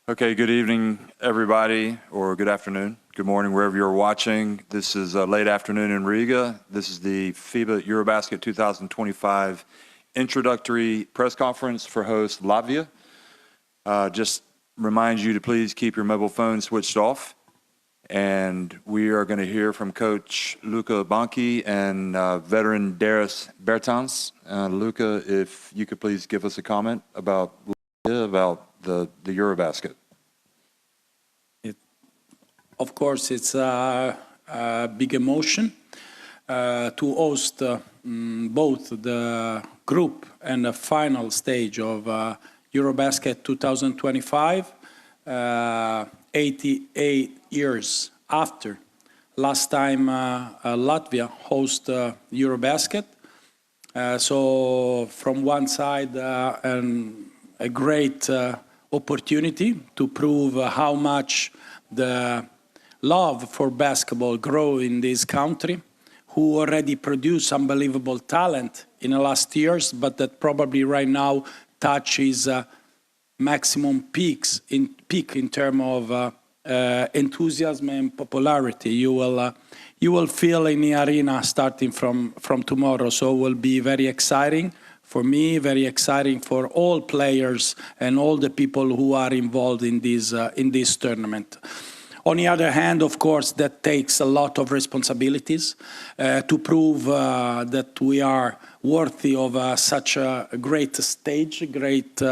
Okay, good evening, everybody, or good afternoon, good morning, wherever you're watching. This is late afternoon in Riga. This is the FIBA EuroBasket 2025 introductory press conference for host Latvia. Just remind you to please keep your mobile phone switched off. And we are going to hear from Coach Luka Banchi and veteran Dairis Bertans. Luka, if you could please give us a comment about the EuroBasket. Of course, it's a big emotion to host both the group and the final stage of EuroBasket 2025, 88 years after last time Latvia hosted EuroBasket. So from one side, a great opportunity to prove how much the love for basketball grows in this country, who already produced unbelievable talent in the last years, but that probably right now touches maximum peak in terms of enthusiasm and popularity. You will feel in the arena starting from tomorrow. So it will be very exciting for me, very exciting for all players and all the people who are involved in this tournament. On the other hand, of course, that takes a lot of responsibilities to prove that we are worthy of such a great stage, great,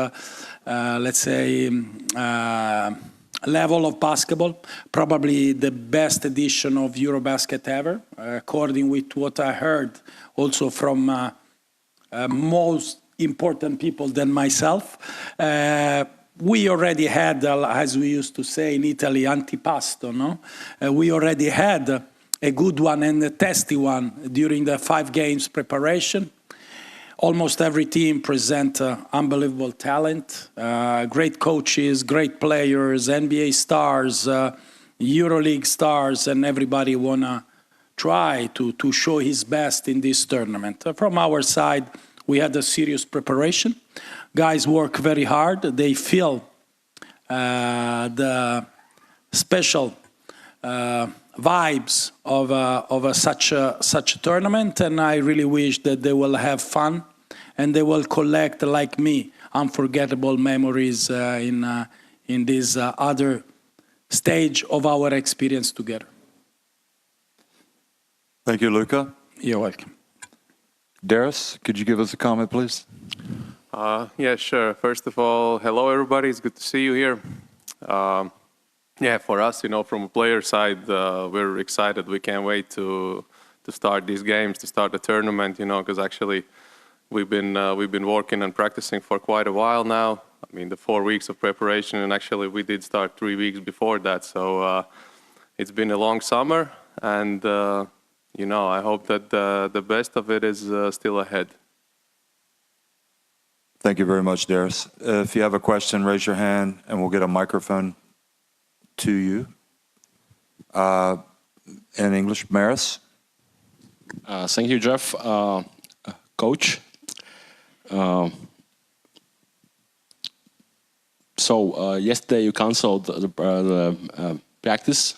let's say, level of basketball. Probably the best edition of EuroBasket ever, according with what I heard also from most important people than myself. We already had, as we used to say in Italy, antipasto, no? We already had a good one and a testy one during the 5 games preparation. Almost every team present unbelievable talent, great coaches, great players, NBA stars, EuroLeague stars, and everybody wanna try to show his best in this tournament. From our side, we had a serious preparation. Guys work very hard. They feel the special vibes of such a tournament, and I really wish that they will have fun and they will collect, like me, unforgettable memories in this other stage of our experience together. Thank you, Luka. You're welcome. Dairis, could you give us a comment, please? Yeah, sure. First of all, hello everybody. It's good to see you here. Yeah, for us, from a player side, we're excited. We can't wait to start these games, to start the tournament. Because actually we've been working and practicing for quite a while now. I mean, the 4 weeks of preparation, and actually we did start 3 weeks before that. So it's been a long summer, and I hope that the best of it is still ahead. Thank you very much, Dairis. If you have a question, raise your hand and we'll get a microphone to you. In English, Maris. Thank you, Jeff. Coach. So yesterday you canceled the practice.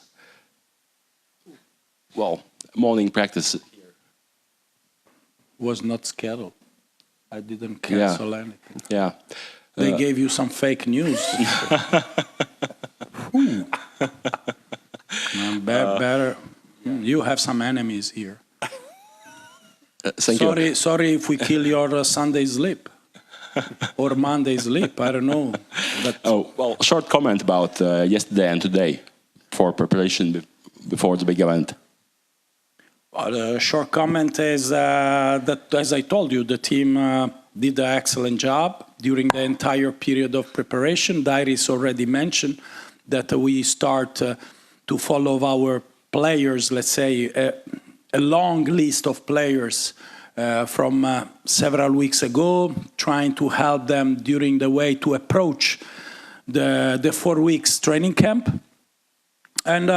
Well, morning practice. Was not scheduled. I didn't cancel anything. Yeah. They gave you some fake news. Better. You have some enemies here. Sorry if we kill your Sunday sleep or Monday sleep. I don't know. But well, short comment about yesterday and today for preparation before the big event. Well, the short comment is that, as I told you, the team did an excellent job during the entire period of preparation. Dairis already mentioned that we start to follow our players, let's say, a long list of players from several weeks ago, trying to help them during the way to approach the 4 weeks training camp. And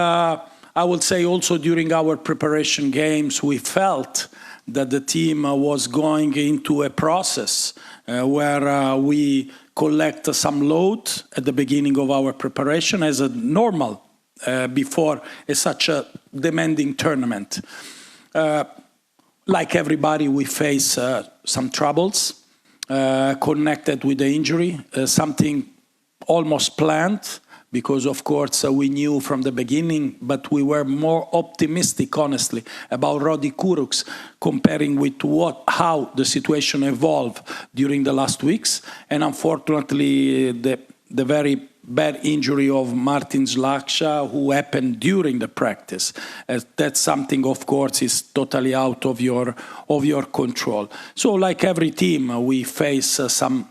I would say also during our preparation games, we felt that the team was going into a process where we collect some load at the beginning of our preparation as a normal before such a demanding tournament. Like everybody, we face some troubles connected with the injury, something almost planned, because of course we knew from the beginning, but we were more optimistic, honestly, about Rodi Kurucs comparing with how the situation evolved during the last weeks. And unfortunately, the very bad injury of Martin Zlaksha, who happened during the practice. That's something, of course, is totally out of your control. So like every team, we face some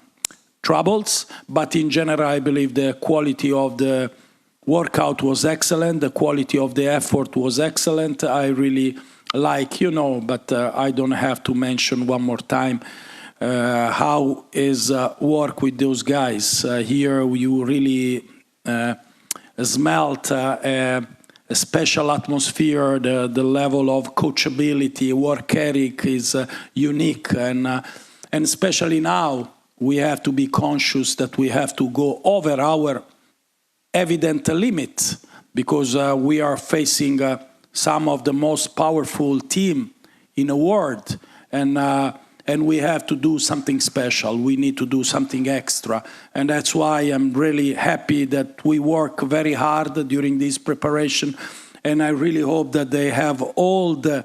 troubles, but in general, I believe the quality of the workout was excellent. The quality of the effort was excellent. I really like, but I don't have to mention one more time how is work with those guys. Here you really smelt a special atmosphere. The level of coachability, work ethic is unique, and especially now we have to be conscious that we have to go over our evident limit, because we are facing some of the most powerful team in the world, and we have to do something special. We need to do something extra. And that's why I'm really happy that we work very hard during this preparation. And I really hope that they have all the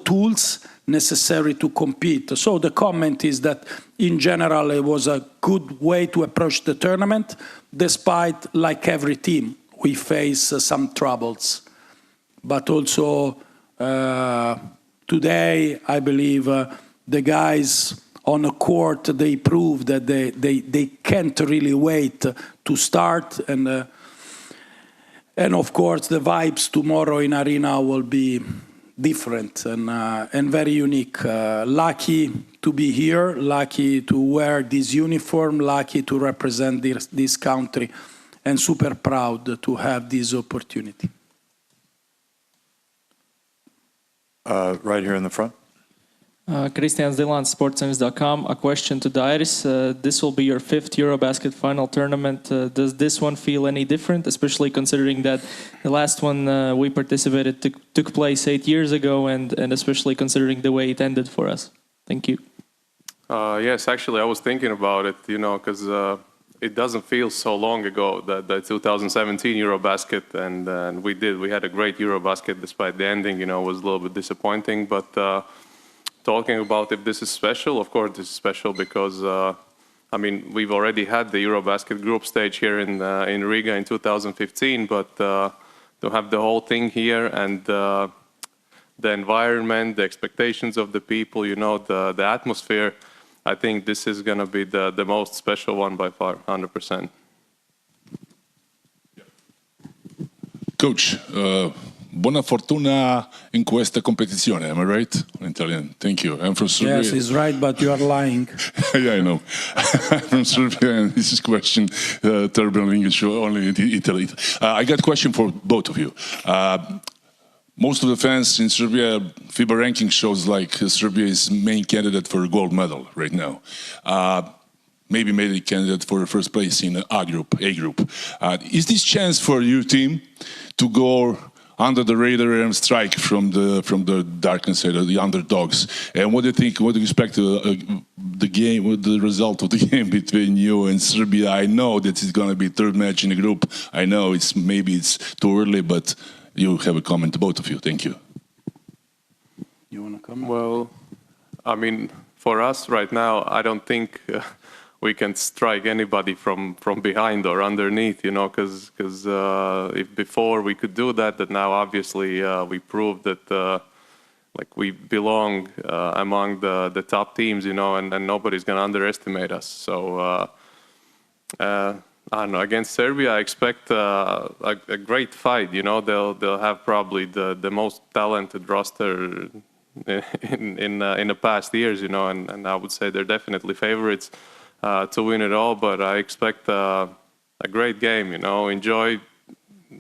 tools necessary to compete. So the comment is that in general, it was a good way to approach the tournament, despite, like every team, we face some troubles. But also today, I believe, the guys on the court, they proved that they can't really wait to start. And of course, the vibes tomorrow in Arena will be different and very unique. Lucky to be here, lucky to wear this uniform, lucky to represent this country, and super proud to have this opportunity. Right here in the front. Christian Zilans, sportsense.com. A question to Dairis. This will be your 5th EuroBasket final tournament. Does this one feel any different, especially considering that the last one we participated took place 8 years ago, and especially considering the way it ended for us? Thank you. Yes, actually, I was thinking about it, because it doesn't feel so long ago, the 2017 EuroBasket, and we had a great EuroBasket despite the ending. It was a little bit disappointing, but talking about if this is special, of course this is special because, we've already had the EuroBasket group stage here in Riga in 2015, but to have the whole thing here and the environment, the expectations of the people, the atmosphere, I think this is going to be the most special one by far, 100%. Coach, buona fortuna in questa competizione, am I right? In Italian, thank you. I'm from Serbia. Yes, he's right, but you are lying. Yeah, I know. I'm from Serbia, and this is question terrible English, only in Italy. I got a question for both of you. Most of the fans in Serbia, FIBA ranking shows like Serbia is main candidate for a gold medal right now. Maybe made a candidate for first place in A group. Is this chance for your team to go under the radar and strike from the dark side of the underdogs? And what do you think? What do you expect the game, the result of the game between you and Serbia? I know that it's going to be third match in the group. I know maybe it's too early, but you have a comment, both of you. Thank you. You want to comment? Well, for us right now, I don't think we can strike anybody from behind or underneath, because if before we could do that, now obviously we proved that we belong among the top teams, and nobody's going to underestimate us. So I don't know. Against Serbia, I expect a great fight. They'll have probably the most talented roster in the past years. And I would say they're definitely favorites to win it all. But I expect a great game. Enjoy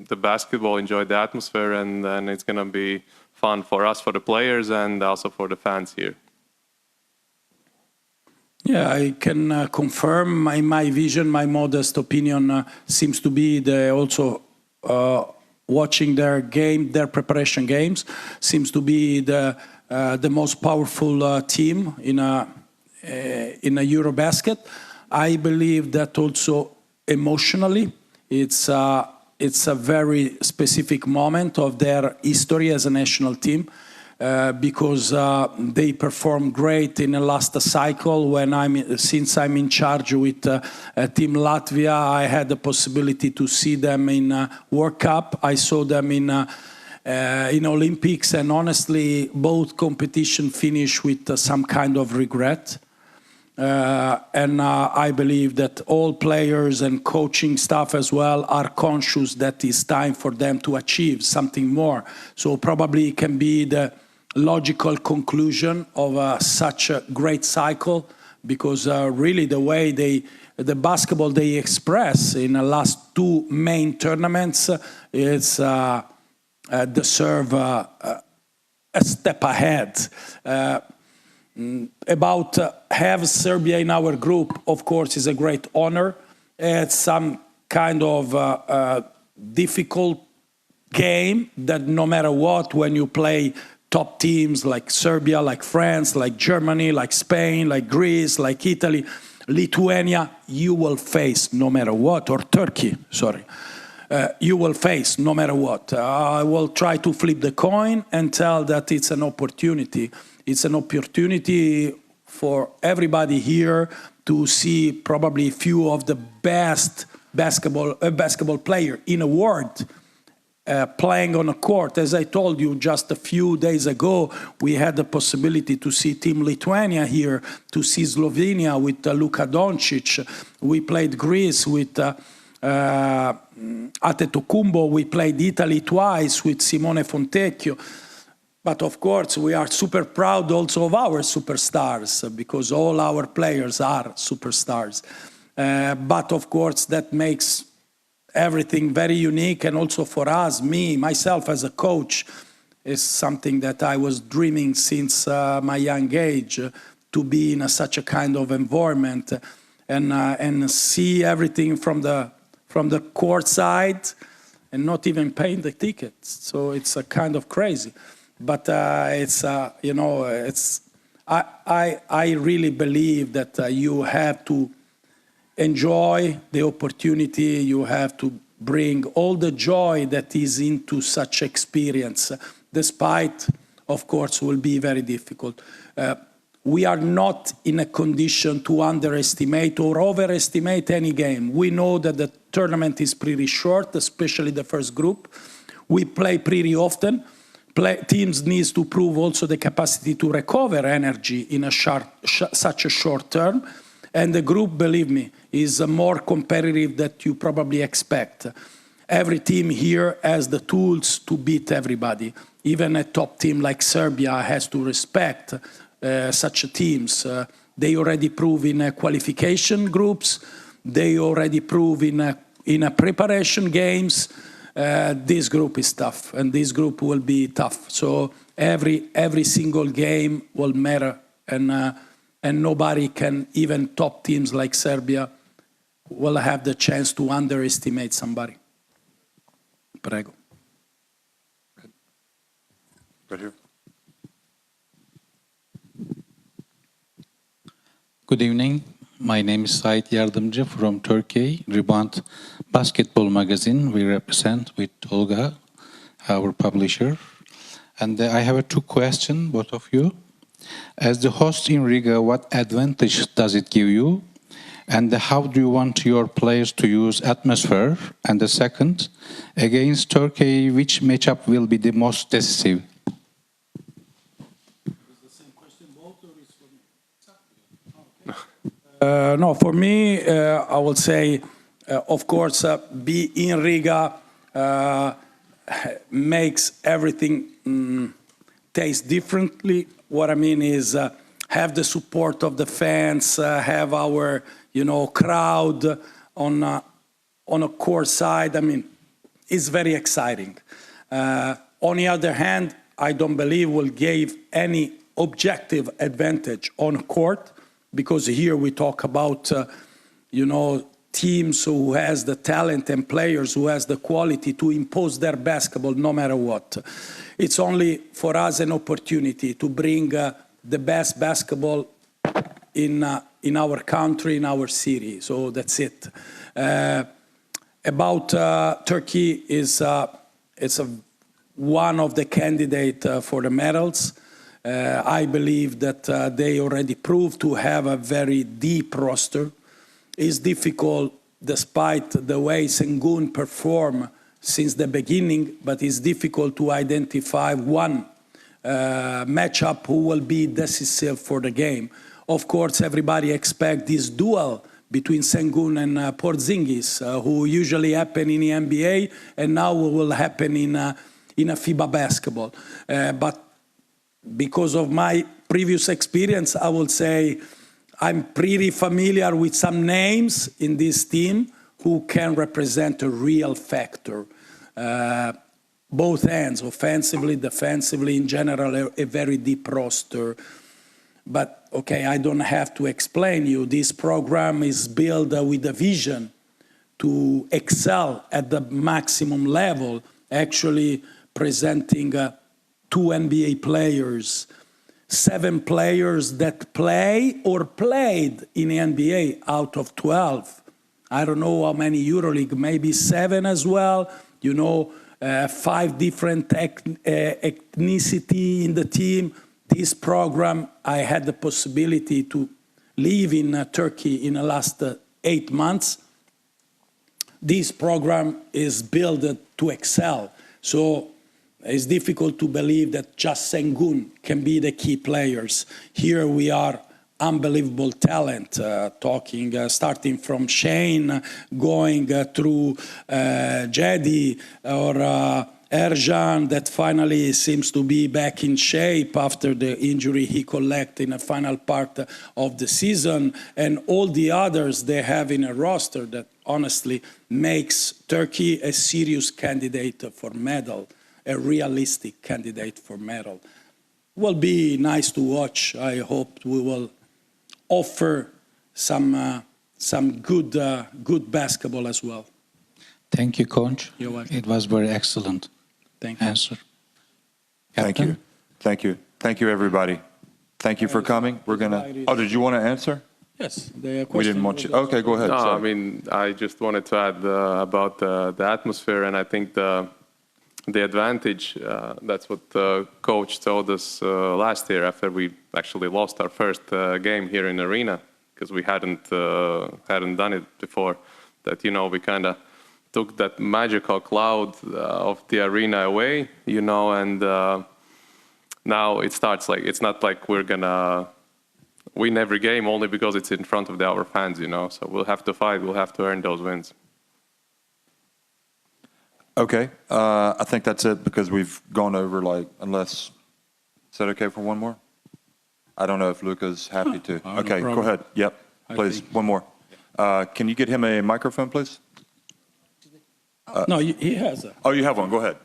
the basketball, enjoy the atmosphere, and then it's gonna be fun. fun for us, for the players, and also for the fans here. Yeah, I can confirm my vision, my modest opinion seems to be also watching their game, their preparation games, seems to be the most powerful team in a EuroBasket. I believe that also emotionally, it's a very specific moment of their history as a national team. Because they performed great in the last cycle. Since I'm in charge with Team Latvia, I had the possibility to see them in World Cup. I saw them in Olympics, and honestly, both competition finished with some kind of regret. And I believe that all players and coaching staff as well are conscious that it's time for them to achieve something more. So probably it can be the logical conclusion of such a great cycle, because really the way the basketball they express in the last two main tournaments is deserve a step ahead. About have Serbia in our group, of course, is a great honor. It's some kind of difficult game that no matter what, when you play top teams like Serbia, like France, like Germany, like Spain, like Greece, like Italy, Lithuania, you will face no matter what, or Turkey, sorry. You will face no matter what. I will try to flip the coin and tell that it's an opportunity. It's an opportunity for everybody here to see probably a few of the best basketball player in the world playing on a court. As I told you just a few days ago, we had the possibility to see Team Lithuania here, to see Slovenia with Luka Doncic. We played Greece with Antetokounmpo. We played Italy twice with Simone Fontecchio. But of course, we are super proud also of our superstars, because all our players are superstars. But of course, that makes everything very unique, and also for us, myself as a coach, is something that I was dreaming since my young age, to be in such a kind of environment and see everything from the court side and not even paying the tickets. So it's a kind of crazy, but I really believe that you have to enjoy the opportunity. You have to bring all the joy that is into such experience, despite, of course, will be very difficult. We are not in a condition to underestimate or overestimate any game. We know that the tournament is pretty short, especially the first group. We play pretty often. Teams need to prove also the capacity to recover energy in such a short term. And the group, believe me, is more competitive than you probably expect. Every team here has the tools to beat everybody. Even a top team like Serbia has to respect such teams. They already prove in qualification groups. They already prove in preparation games. This group is tough, and this group will be tough. So every single game will matter, and nobody can, even top teams like Serbia, will have the chance to underestimate somebody. Prego. Right here. Good evening. My name is Sait Yardımcı from Turkey, Rebound Basketball Magazine. We represent with Olga, our publisher. And I have two questions, both of you. As the host in Riga, what advantage does it give you? And how do you want your players to use atmosphere? And the second, against Turkey, which matchup will be the most decisive? No, for me, I would say, of course, be in Riga makes everything taste differently. What I mean is have the support of the fans, have our, crowd on a court side. I mean, it's very exciting. On the other hand, I don't believe will give any objective advantage on court, because here we talk about, teams who has the talent and players who has the quality to impose their basketball no matter what. It's only for us an opportunity to bring the best basketball in our country, in our city. So that's it. About Turkey, it's one of the candidates for the medals. I believe that they already proved to have a very deep roster. It's difficult, despite the way Sengun performed since the beginning, but it's difficult to identify one matchup who will be decisive for the game. Of course, everybody expects this duel between Sengun and Porzingis, who usually happen in the NBA, and now will happen in a FIBA basketball. But because of my previous experience, I will say I'm pretty familiar with some names in this team who can represent a real factor. Both ends, offensively, defensively, in general, a very deep roster. But, okay, I don't have to explain you. This program is built with a vision to excel at the maximum level, actually presenting 2 NBA players, 7 players that play or played in the NBA out of 12. I don't know how many EuroLeague, maybe 7 as well. 5 different ethnicity in the team. This program, I had the possibility to live in Turkey in the last 8 months. This program is built to excel. So it's difficult to believe that just Sengun can be the key players. Here we are unbelievable talent, starting from Shane, going through Jedi or Erjan, that finally seems to be back in shape after the injury he collected in the final part of the season, and all the others they have in a roster that honestly makes Turkey a serious candidate for medal, a realistic candidate for medal. Will be nice to watch. I hope we will offer some good basketball as well. Thank you, Coach. You're welcome. It was very excellent. Thank you. Answer. Thank you. Thank you. Thank you, everybody. Thank you for coming. We're going to... Oh, did you want to answer? Yes. We didn't want you... Okay, go ahead. No, Sorry. I mean, I just wanted to add about the atmosphere, and I think the advantage, that's what the coach told us last year after we actually lost our first game here in Arena, because we hadn't done it before, that, we kind of took that magical cloud of the Arena away, and now it starts like, it's not like we're gonna win every game only because it's in front of our fans, so we'll have to fight, we'll have to earn those wins. Okay, I think that's it because we've gone over is that okay for one more? I don't know if Luca's happy to. Okay, no go ahead. Yep, please, one more. Can you get him a microphone, please? No, he has a... Oh, you have one, go ahead.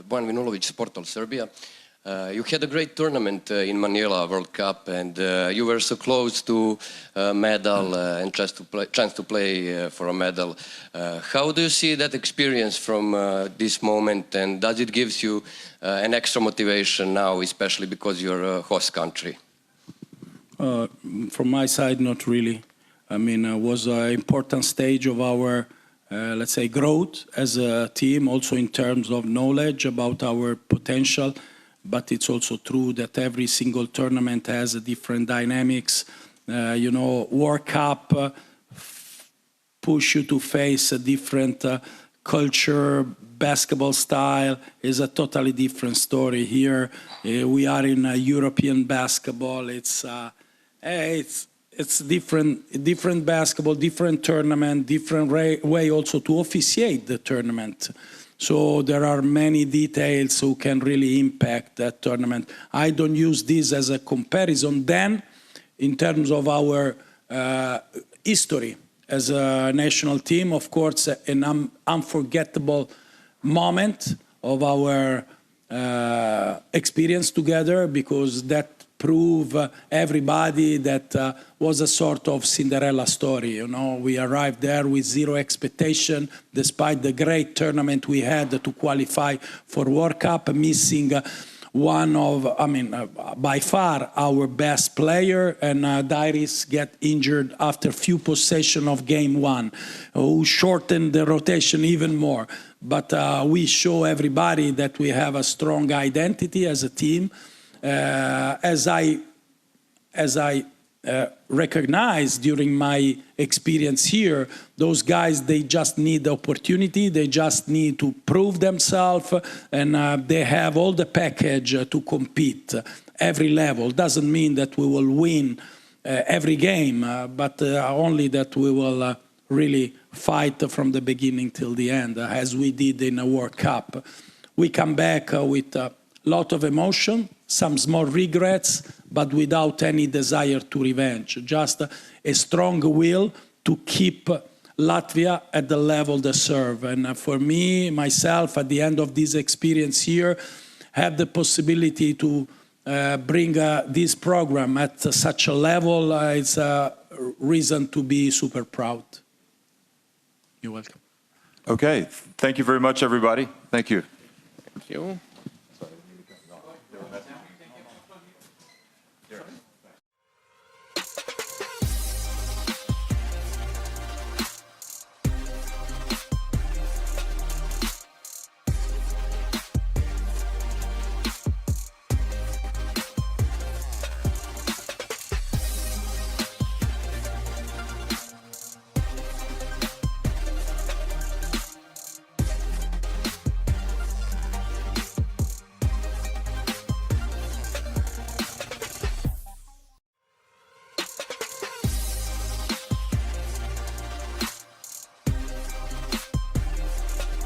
Bojan Vinulovic, Sportal Serbia. You had a great tournament in Manila World Cup, and you were so close to a medal and chance to play for a medal. How do you see that experience from this moment, and does it give you an extra motivation now, especially because you're a host country? From my side, not really. I mean, it was an important stage of our, let's say, growth as a team, also in terms of knowledge about our potential. But it's also true that every single tournament has a different dynamics. World Cup push you to face a different culture, basketball style is a totally different story. Here we are in European basketball. It's different basketball, different tournament, different way also to officiate the tournament. So there are many details who can really impact that tournament. I don't use this as a comparison. Then, in terms of our history as a national team, of course, an unforgettable moment of our experience together, because that prove everybody that was a sort of Cinderella story. You know, we arrived there with zero expectation, despite the great tournament we had to qualify for World Cup, missing one of, by far our best player, and Dairis get injured after few possession of game one, who shortened the rotation even more. But we show everybody that we have a strong identity as a team. As I recognized during my experience here, those guys, they just need the opportunity, they just need to prove themselves, and they have all the package to compete every level. Doesn't mean that we will win every game, but only that we will really fight from the beginning till the end, as we did in a World Cup. We come back with a lot of emotion, some small regrets, but without any desire to revenge. Just a strong will to keep Latvia at the level they deserve. And for me, myself, at the end of this experience here, have the possibility to bring this program at such a level is a reason to be super proud. You're welcome. Okay, thank you very much, everybody. Thank you. Thank you.